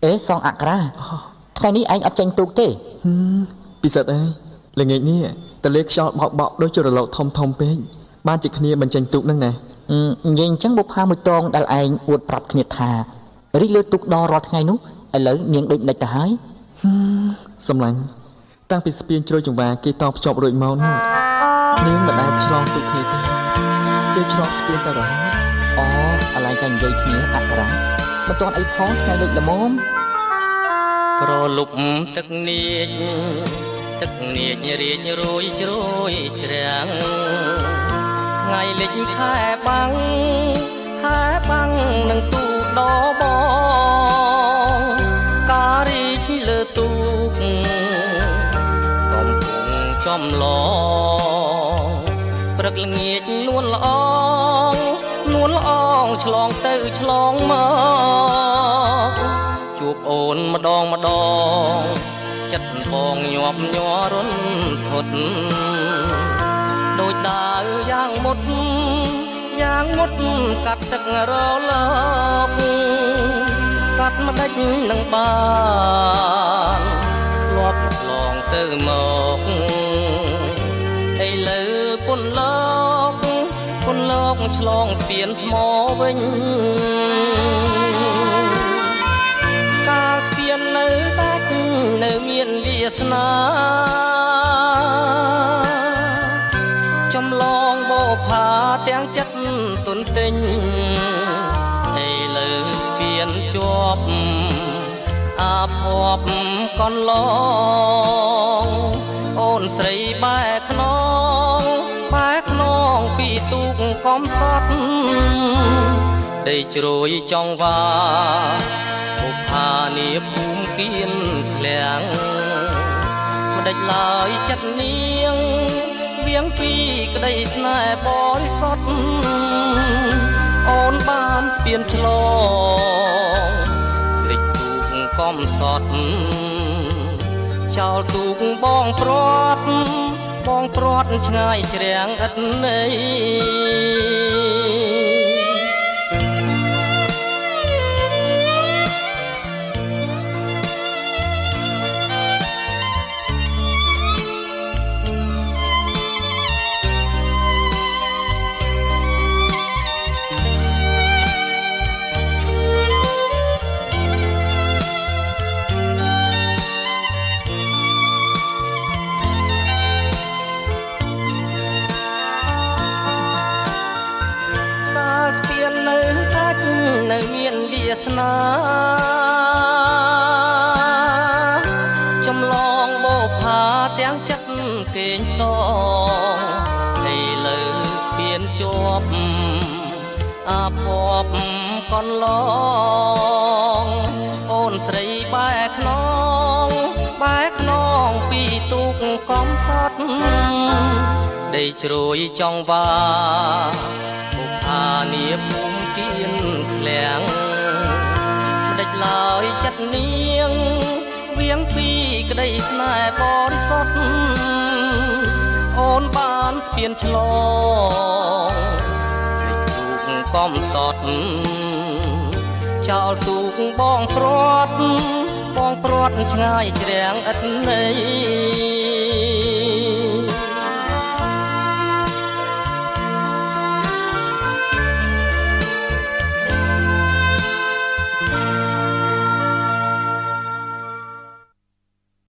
เอ๊ะซองอักราថ្ងៃនេះឯងអត់ចេញទូកទេពិសិដ្ឋអើយល្ងាចនេះតលេខ្យល់បក់ដូចជារលកធំពេកបានជាគ្នាមិនចេញទូកនឹងណានិយាយអញ្ចឹងបុប្ផាមួយតងដែលឯងអួតប្រាប់គ្នាថារីកលើទូកដរាល់ថ្ងៃនោះឥឡូវនាងដូចដេចទៅហើយសម្លាញ់តាំងពីស្ពានជ្រោយចង្វាគេតភ្ជាប់រួចមកនោះនាងមិនដែលឆ្លងទូកគ្នាទេគេឆ្លងស្ពានតែរហូតអូឥឡូវតែនិយាយគ្នាអក្សរាមិនទាន់អីផងថ្ងៃលេចល្មមប្រលប់ទឹកនាចរៀងរួយជ្រោយជ្រាំងថ្ងៃលេចខែបាំងនឹងទូកដបងការរីកលើទូកកំពុងចំឡងព្រឹកល្ងាចនួនល្អងឆ្លងទៅឆ្លងមកជួបអូនម្ដងចិត្តបងញាប់ញ័ររន្ធត់ដូចដើរយ៉ាងមុតកាត់ទឹករលកកាត់មិនដេចនឹងបានធ្លាប់ឆ្លងទៅមកឥឡូវពុនលោកឆ្លងស្ពានថ្មវិញកាលស្ពាននៅដាច់នៅមានវាសនាចំឡងបោផាទាំងចិត្តទុនទិញឥឡូវស្ពានជាប់អាភ័ព្វកន្លងអូនស្រីបែកខ្នងពីទូកកំសត់ដីជ្រោយចង់វាបុប្ផានាភូមិគៀនឃ្លាំងមិនដេចឡើយចិត្តនាងវៀងពីក្តីស្នេហ៍បរិសុទ្ធអូនបានស្ពានឆ្លងលិចទូកកំសត់ចោលទូកបងព្រាត់ឆ្ងាយជ្រាំងឥតន័យនៅមានវាសនាចំឡងបោផាទាំងចិត្តកេងតងឥឡូវស្ពានជាប់អាភ័ព្វកន្លងអូនស្រីបែកខ្នងពីទូកកំសត់ដីជ្រោយចង់វាបុប្ផានាភូមិគៀនឃ្លាំងមិនដេចឡើយចិត្តនាងវៀងពីក្តីស្នេហ៍បរិសុទ្ធអូនបានស្ពានឆ្លងលិចទូកកំសត់ចោលទូកបងព្រាត់ឆ្ងាយជ្រាំងឥតន័យ